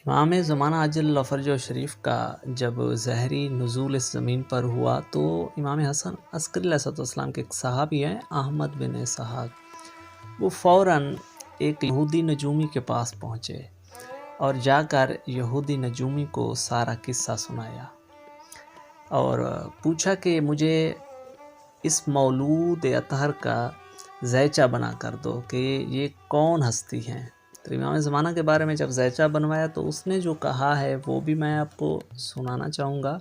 امام زمانہ عجل فرجہ شریف کا جب ظہری نزول اس زمین پر ہوا تو امام حسن عسکری علیہ السلام کے ایک صحابی ہیں احمد بن اسحاق، وہ فوراً ایک یہودی نجومی کے پاس پہنچے اور جا کر یہودی نجومی کو سارا قصہ سنایا اور پوچھا کہ مجھے اس مولود اطہر کا زیچہ بنا کر دو کہ یہ کون ہستی ہیں۔ تو امام زمانہ کے بارے میں جب زیچہ بنوایا تو اس نے جو کہا ہے وہ بھی میں آپ کو سنانا چاہوں گا،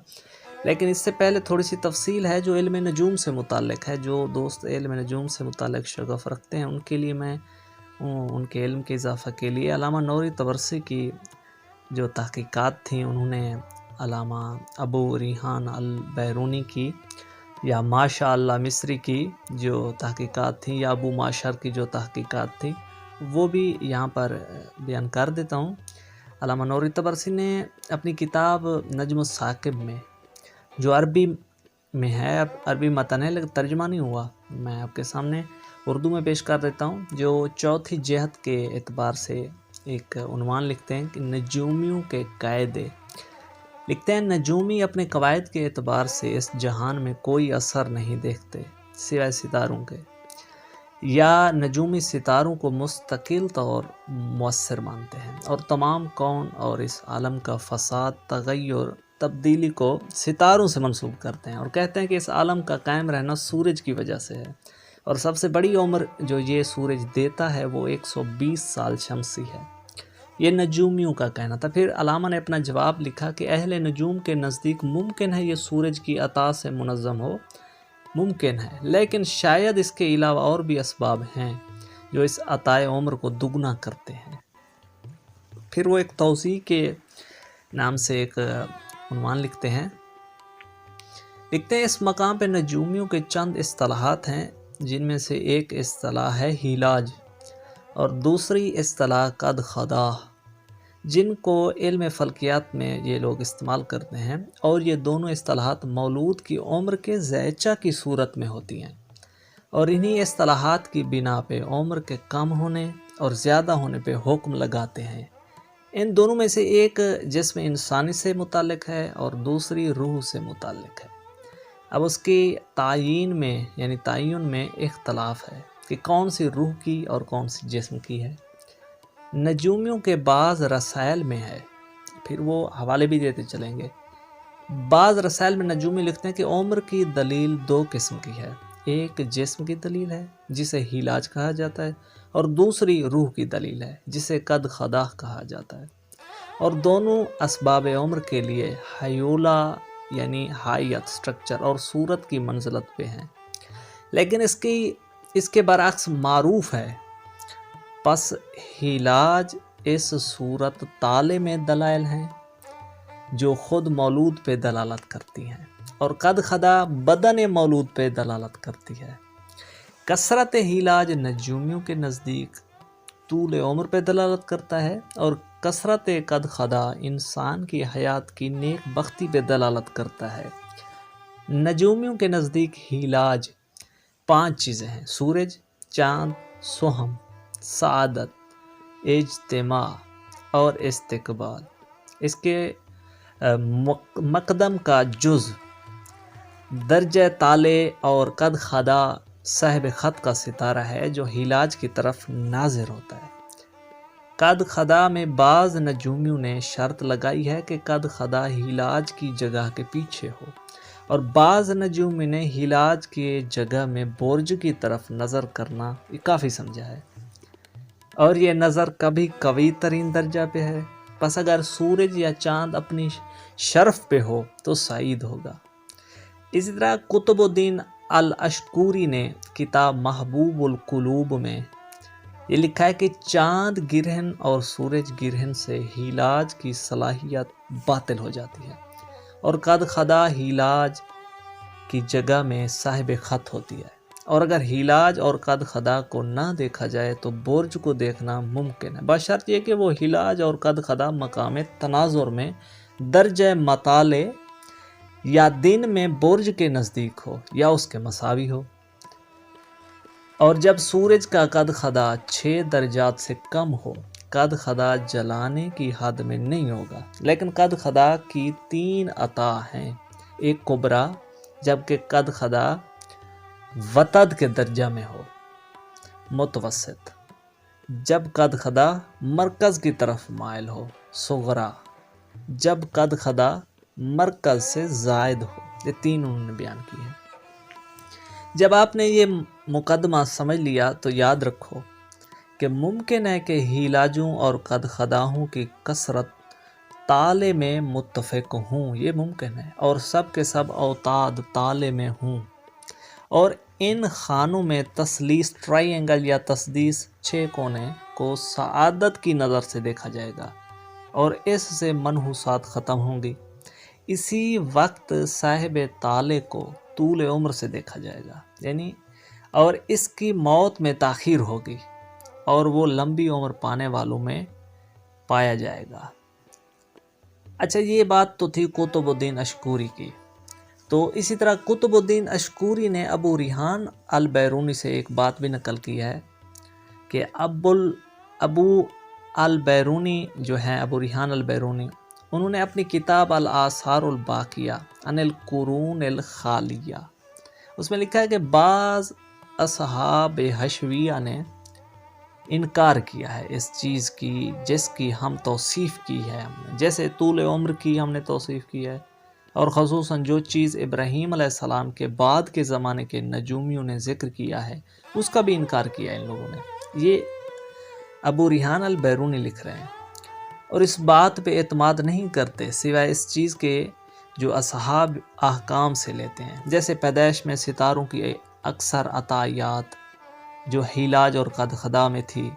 لیکن اس سے پہلے تھوڑی سی تفصیل ہے جو علم نجوم سے متعلق ہے۔ جو دوست علم نجوم سے متعلق شغف رکھتے ہیں ان کے لیے میں ان کے علم کے اضافہ کے لیے علامہ نوری طبرسی کی جو تحقیقات تھیں، انہوں نے علامہ ابو ریحان البیرونی کی یا ماشاء اللہ مصری کی جو تحقیقات تھیں یا ابو معاشر کی جو تحقیقات تھیں وہ بھی یہاں پر بیان کر دیتا ہوں۔ علامہ نوری طبرسی نے اپنی کتاب نجم الثاقب میں جو عربی میں ہے، عربی متن ہے لیکن ترجمہ نہیں ہوا، میں آپ کے سامنے اردو میں پیش کر دیتا ہوں، جو چوتھی جہت کے اعتبار سے ایک عنوان لکھتے ہیں کہ نجومیوں کے قاعدے۔ لکھتے ہیں نجومی اپنے قواعد کے اعتبار سے اس جہان میں کوئی اثر نہیں دیکھتے سوائے ستاروں کے، یا نجومی ستاروں کو مستقل طور مؤثر مانتے ہیں اور تمام کون اور اس عالم کا فساد، تغیر، تبدیلی کو ستاروں سے منسوب کرتے ہیں اور کہتے ہیں کہ اس عالم کا قائم رہنا سورج کی وجہ سے ہے اور سب سے بڑی عمر جو یہ سورج دیتا ہے وہ 120 سال شمسی ہے۔ یہ نجومیوں کا کہنا تھا۔ پھر علامہ نے اپنا جواب لکھا کہ اہل نجوم کے نزدیک ممکن ہے یہ سورج کی عطا سے منظم ہو، ممکن ہے، لیکن شاید اس کے علاوہ اور بھی اسباب ہیں جو اس عطائے عمر کو دگنا کرتے ہیں۔ پھر وہ ایک توضیح کے نام سے ایک عنوان لکھتے ہیں اس مقام پہ نجومیوں کے چند اصطلاحات ہیں جن میں سے ایک اصطلاح ہے ہیلاج اور دوسری اصطلاح قد خدا، جن کو علم فلکیات میں یہ لوگ استعمال کرتے ہیں، اور یہ دونوں اصطلاحات مولود کی عمر کے زیچہ کی صورت میں ہوتی ہیں اور انہی اصطلاحات کی بنا پہ عمر کے کم ہونے اور زیادہ ہونے پہ حکم لگاتے ہیں۔ ان دونوں میں سے ایک جسم انسانی سے متعلق ہے اور دوسری روح سے متعلق ہے۔ اب اس کی تعین میں اختلاف ہے کہ کون سی روح کی اور کون سی جسم کی ہے۔ نجومیوں کے بعض رسائل میں ہے، پھر وہ حوالے بھی دیتے چلیں گے۔ بعض رسائل میں نجومی لکھتے ہیں کہ عمر کی دلیل دو قسم کی ہے، ایک جسم کی دلیل ہے جسے ہیلاج کہا جاتا ہے اور دوسری روح کی دلیل ہے جسے قد خدا کہا جاتا ہے، اور دونوں اسباب عمر کے لیے حیولہ یعنی حیت، سٹرکچر اور صورت کی منزلت پہ ہیں، لیکن اس کے برعکس معروف ہے۔ پس ہیلاج اس صورت تالے میں دلائل ہیں جو خود مولود پہ دلالت کرتی ہیں، اور قد خدا بدن مولود پہ دلالت کرتی ہے۔ کثرت ہیلاج نجومیوں کے نزدیک طول عمر پہ دلالت کرتا ہے اور کثرت قد خدا انسان کی حیات کی نیک بختی پہ دلالت کرتا ہے۔ نجومیوں کے نزدیک ہیلاج 5 چیزیں ہیں: سورج، چاند، سہم، سعادت، اجتماع اور استقبال۔ اس کے مقدم کا جز درجہ تالے اور قد خدا صاحب خط کا ستارہ ہے جو ہیلاج کی طرف ناظر ہوتا ہے۔ قد خدا میں بعض نجومیوں نے شرط لگائی ہے کہ قد خدا ہیلاج کی جگہ کے پیچھے ہو، اور بعض نجومیوں نے ہیلاج کی جگہ میں برج کی طرف نظر کرنا کافی سمجھا ہے، اور یہ نظر کبھی قوی ترین درجہ پہ ہے۔ پس اگر سورج یا چاند اپنی شرف پہ ہو تو سعید ہوگا۔ اسی طرح قطب الدین الاشکوری نے کتاب محبوب القلوب میں یہ لکھا ہے کہ چاند گرہن اور سورج گرہن سے ہیلاج کی صلاحیت باطل ہو جاتی ہے، اور قد خدا ہیلاج کی جگہ میں صاحب خط ہوتی ہے، اور اگر ہیلاج اور قد خدا کو نہ دیکھا جائے تو برج کو دیکھنا ممکن ہے، بشرط یہ کہ وہ ہیلاج اور قد خدا مقام تناظر میں درجہ مطالعے یا دن میں برج کے نزدیک ہو یا اس کے مساوی ہو، اور جب سورج کا قد خدا 6 درجات سے کم ہو قد خدا جلانے کی حد میں نہیں ہوگا، لیکن قد خدا کی 3 عطا ہیں، ایک کبرا جبکہ قد خدا وطد کے درجہ میں ہو، متوسط جب قد خدا مرکز کی طرف مائل ہو، صغرا جب قد خدا مرکز سے زائد ہو۔ یہ 3 انہوں نے بیان کی ہے۔ جب آپ نے یہ مقدمہ سمجھ لیا تو یاد رکھو کہ ممکن ہے کہ ہیلاجوں اور قد خداہوں کی کثرت تالے میں متفق ہوں، یہ ممکن ہے، اور سب کے سب اوتاد تالے میں ہوں، اور ان خانوں میں تثلیث ٹرائی اینگل یا تسدیس 6 کونے کو سعادت کی نظر سے دیکھا جائے گا اور اس سے منحوسات ختم ہوں گی۔ اسی وقت صاحب تالے کو طول عمر سے دیکھا جائے گا، یعنی اور اس کی موت میں تاخیر ہوگی اور وہ لمبی عمر پانے والوں میں پایا جائے گا۔ اچھا، یہ بات تو تھی قطب الدین اشکوری کی۔ تو اسی طرح قطب الدین اشکوری نے ابو ریحان البیرونی سے ایک بات بھی نقل کی ہے کہ ابو البیرونی جو ہیں، ابو ریحان البیرونی، انہوں نے اپنی کتاب الآثار الباقیہ عن القرون الخالیہ، اس میں لکھا ہے کہ بعض اصحاب حشویہ نے انکار کیا ہے اس چیز کی جس کی ہم توصیف کی ہے، ہم نے جیسے طول عمر کی ہم نے توصیف کی ہے، اور خصوصاً جو چیز ابراہیم علیہ السلام کے بعد کے زمانے کے نجومیوں نے ذکر کیا ہے اس کا بھی انکار کیا ہے ان لوگوں نے۔ یہ ابو ریحان البیرونی لکھ رہے ہیں، اور اس بات پہ اعتماد نہیں کرتے سوائے اس چیز کے جو اصحاب احکام سے لیتے ہیں، جیسے پیدائش میں ستاروں کی اکثر عطایات جو ہیلاج اور قد خدا میں تھی،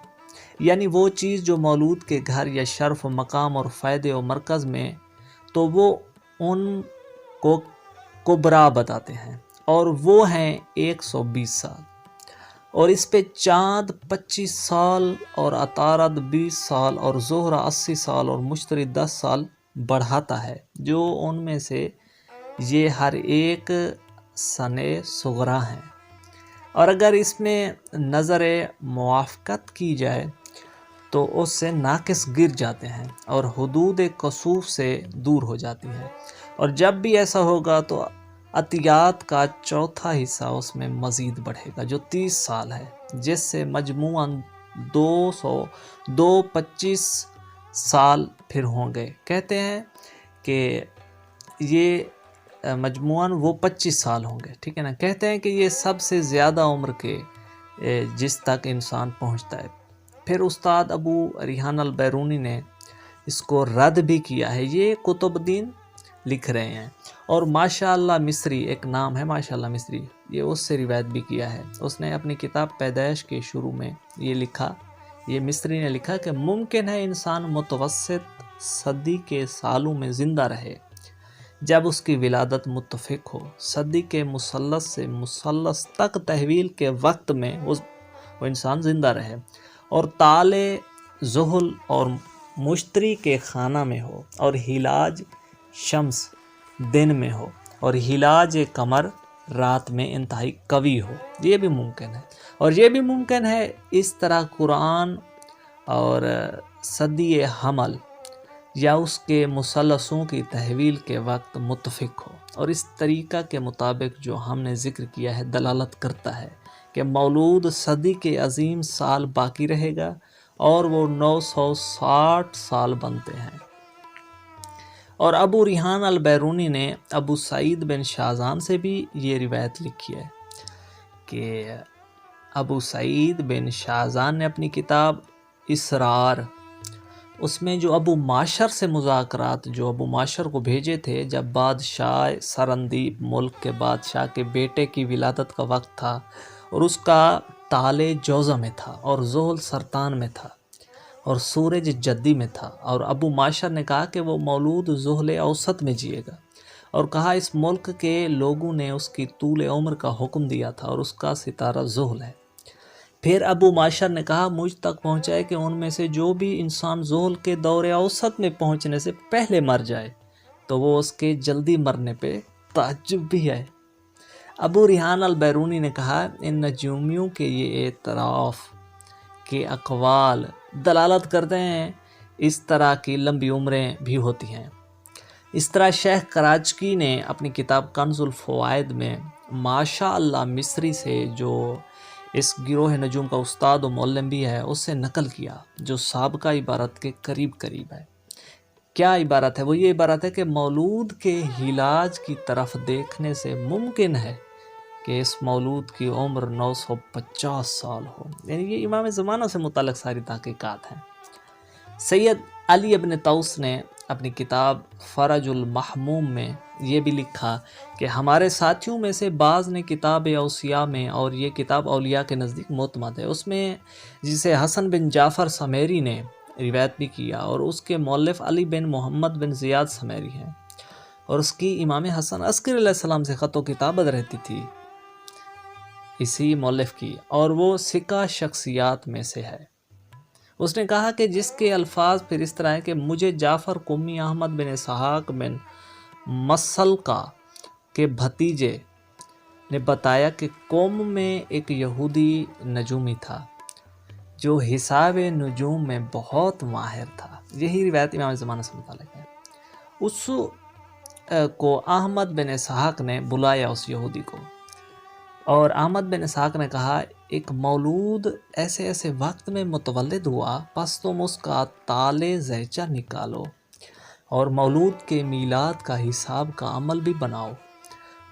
یعنی وہ چیز جو مولود کے گھر یا شرف و مقام اور فائدے و مرکز میں، تو وہ ان کو کبرا بتاتے ہیں، اور وہ ہیں 120 سال، اور اس پہ چاند 25 سال اور عطارد 20 سال اور زہرہ 80 سال اور مشتری 10 سال بڑھاتا ہے، جو ان میں سے یہ ہر ایک سنے صغرا ہیں، اور اگر اس میں نظر موافقت کی جائے تو اس سے ناقص گر جاتے ہیں اور حدود کسوف سے دور ہو جاتی ہیں، اور جب بھی ایسا ہوگا تو عطیات کا چوتھا حصہ اس میں مزید بڑھے گا جو 30 سال ہے، جس سے مجموعاً 225 سال پھر ہوں گے۔ کہتے ہیں کہ یہ مجموعاً وہ 25 سال ہوں گے، ٹھیک ہے نا۔ کہتے ہیں کہ یہ سب سے زیادہ عمر کے جس تک انسان پہنچتا ہے۔ پھر استاد ابو ریحان البیرونی نے اس کو رد بھی کیا ہے، یہ قطب الدین لکھ رہے ہیں، اور ماشاء اللہ مصری ایک نام ہے، ماشاء اللہ مصری، یہ اس سے روایت بھی کیا ہے۔ اس نے اپنی کتاب پیدائش کے شروع میں یہ لکھا، یہ مصری نے لکھا کہ ممکن ہے انسان متوسط صدی کے سالوں میں زندہ رہے جب اس کی ولادت متفق ہو، صدی کے مثلث سے مثلث تک تحویل کے وقت میں وہ انسان زندہ رہے، اور تالے زحل اور مشتری کے خانہ میں ہو، اور ہیلاج شمس دن میں ہو، اور ہیلاج قمر رات میں انتہائی قوی ہو، یہ بھی ممکن ہے۔ اور یہ بھی ممکن ہے اس طرح قرآن اور صدی حمل یا اس کے مثلثوں کی تحویل کے وقت متفق ہو، اور اس طریقہ کے مطابق جو ہم نے ذکر کیا ہے دلالت کرتا ہے کہ مولود صدی کے عظیم سال باقی رہے گا اور وہ 960 سال بنتے ہیں۔ اور ابو ریحان البیرونی نے ابو سعید بن شازان سے بھی یہ روایت لکھی ہے کہ ابو سعید بن شازان نے اپنی کتاب اسرار، اس میں جو ابو معشر سے مذاکرات جو ابو معشر کو بھیجے تھے جب بادشاہ سرندیب ملک کے بادشاہ کے بیٹے کی ولادت کا وقت تھا، اور اس کا تالے جوزہ میں تھا اور زحل سرطان میں تھا اور سورج جدی میں تھا، اور ابو معشر نے کہا کہ وہ مولود زحل اوسط میں جیے گا، اور کہا اس ملک کے لوگوں نے اس کی طول عمر کا حکم دیا تھا اور اس کا ستارہ زحل ہے۔ پھر ابو معشر نے کہا مجھ تک پہنچائے کہ ان میں سے جو بھی انسان زحل کے دور اوسط میں پہنچنے سے پہلے مر جائے تو وہ اس کے جلدی مرنے پہ تعجب بھی ہے۔ ابو ریحان البیرونی نے کہا ان نجومیوں کے یہ اعتراف کے اقوال دلالت کرتے ہیں، اس طرح کی لمبی عمریں بھی ہوتی ہیں۔ اس طرح شیخ کراچکی نے اپنی کتاب کنز الفوائد میں ماشاء اللہ مصری سے، جو اس گروہ نجوم کا استاد و معلم بھی ہے، اس سے نقل کیا، جو سابقہ عبارت کے قریب قریب ہے۔ کیا عبارت ہے؟ وہ یہ عبارت ہے کہ مولود کے ہلاج کی طرف دیکھنے سے ممکن ہے کہ اس مولود کی عمر 950 سال ہو۔ یعنی یہ امام زمانہ سے متعلق ساری تحقیقات ہیں۔ سید علی ابن طوس نے اپنی کتاب فرج المحموم میں یہ بھی لکھا کہ ہمارے ساتھیوں میں سے بعض نے کتاب اوصیاء میں، اور یہ کتاب اولیاء کے نزدیک معتمد ہے، اس میں جسے حسن بن جعفر سمیری نے روایت بھی کیا، اور اس کے مؤلف علی بن محمد بن زیاد سمیری ہیں، اور اس کی امام حسن عسکری علیہ السلام سے خط و کتابت رہتی تھی، اسی مؤلف کی، اور وہ ثقہ شخصیات میں سے ہے۔ اس نے کہا کہ جس کے الفاظ پھر اس طرح ہے کہ مجھے جعفر قمی احمد بن اسحاق بن مسلقہ کے بھتیجے نے بتایا کہ قوم میں ایک یہودی نجومی تھا جو حساب نجوم میں بہت ماہر تھا۔ یہی روایت امام زمانہ سے متعلق ہے۔ اس کو احمد بن اسحاق نے بلایا، اس یہودی کو، اور احمد بن اسحاق نے کہا ایک مولود ایسے ایسے وقت میں متولد ہوا، پس تم اس کا تالے زیچہ نکالو اور مولود کے میلاد کا حساب کا عمل بھی بناؤ۔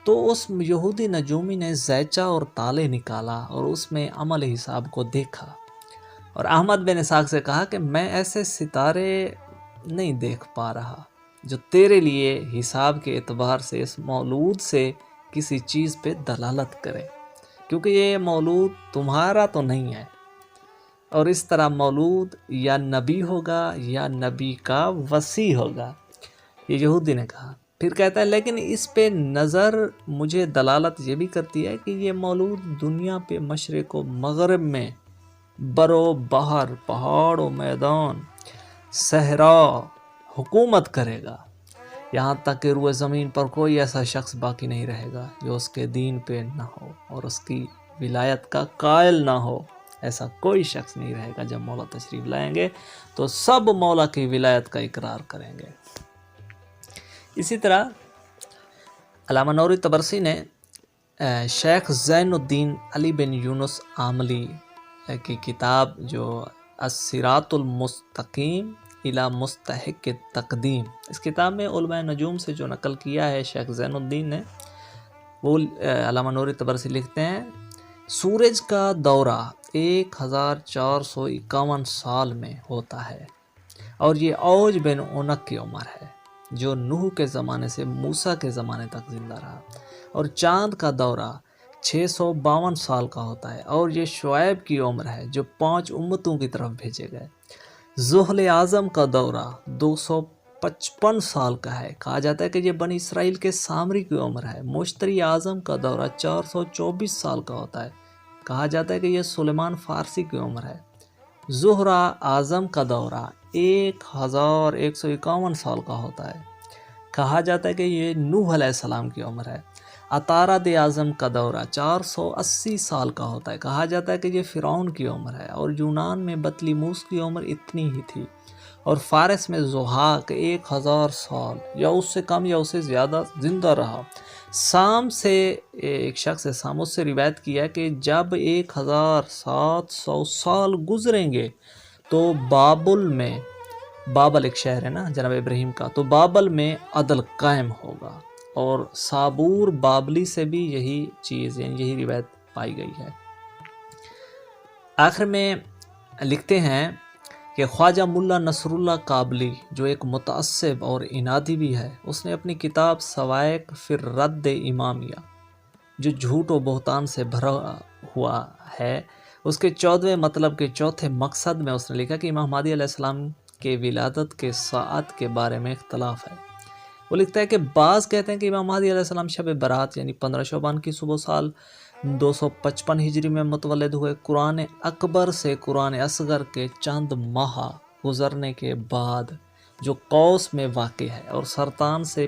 تو اس یہودی نجومی نے زیچہ اور تالے نکالا اور اس میں عمل حساب کو دیکھا، اور احمد بن اسحاق سے کہا کہ میں ایسے ستارے نہیں دیکھ پا رہا جو تیرے لیے حساب کے اعتبار سے اس مولود سے کسی چیز پہ دلالت کرے، کیونکہ یہ مولود تمہارا تو نہیں ہے، اور اس طرح مولود یا نبی ہوگا یا نبی کا وصی ہوگا، یہ یہودی نے کہا۔ پھر کہتا ہے لیکن اس پہ نظر مجھے دلالت یہ بھی کرتی ہے کہ یہ مولود دنیا پہ مشرق و مغرب میں برو بحر، پہاڑ و میدان، صحرا حکومت کرے گا، یہاں تک کہ روئے زمین پر کوئی ایسا شخص باقی نہیں رہے گا جو اس کے دین پہ نہ ہو اور اس کی ولایت کا قائل نہ ہو۔ ایسا کوئی شخص نہیں رہے گا۔ جب مولا تشریف لائیں گے تو سب مولا کی ولایت کا اقرار کریں گے۔ اسی طرح علامہ نوری طبرسی نے شیخ زین الدین علی بن یونس عاملی کی کتاب جو الصراط المستقیم الی مستحق تقدیم، اس کتاب میں علماء نجوم سے جو نقل کیا ہے شیخ زین الدین نے، وہ علامہ نوری طبرسی لکھتے ہیں سورج کا دورہ 1451 سال میں ہوتا ہے، اور یہ اوج بن عنق کی عمر ہے جو نوح کے زمانے سے موسیٰ کے زمانے تک زندہ رہا، اور چاند کا دورہ 652 سال کا ہوتا ہے، اور یہ شعیب کی عمر ہے جو 5 امتوں کی طرف بھیجے گئے۔ زحل اعظم کا دورہ 255 سال کا ہے، کہا جاتا ہے کہ یہ بنی اسرائیل کے سامری کی عمر ہے۔ مشتری اعظم کا دورہ 424 سال کا ہوتا ہے، کہا جاتا ہے کہ یہ سلیمان فارسی کی عمر ہے۔ زہرہ اعظم کا دورہ 1151 سال کا ہوتا ہے، کہا جاتا ہے کہ یہ نوح علیہ السلام کی عمر ہے۔ عطارد اعظم کا دورہ 480 سال کا ہوتا ہے، کہا جاتا ہے کہ یہ فرعون کی عمر ہے، اور یونان میں بطلیموس کی عمر اتنی ہی تھی، اور فارس میں زحاق 1000 سال یا اس سے کم یا اس سے زیادہ زندہ رہا۔ سام سے ایک شخص سام اس سے روایت کیا کہ جب 1700 سال گزریں گے تو بابل میں، بابل ایک شہر ہے نا جناب ابراہیم کا، تو بابل میں عدل قائم ہوگا، اور صابور بابلی سے بھی یہی چیز یعنی یہی روایت پائی گئی ہے۔ آخر میں لکھتے ہیں کہ خواجہ ملا نصر اللہ کابلی جو ایک متعصب اور انادی بھی ہے، اس نے اپنی کتاب سوائق فی الرد امامیہ جو جھوٹ و بہتان سے بھرا ہوا ہے، اس کے 14ویں مطلب کے چوتھے مقصد میں اس نے لکھا کہ امام مہدی علیہ السلام کے ولادت کے ساعت کے بارے میں اختلاف ہے۔ وہ لکھتا ہے کہ بعض کہتے ہیں کہ امام مہدی علیہ السلام شب برات یعنی 15 شعبان کی صبح سال 255 ہجری میں متولد ہوئے۔ قرآن اکبر سے قرآن اصغر کے چند ماہ گزرنے کے بعد جو قوس میں واقع ہے، اور سرطان سے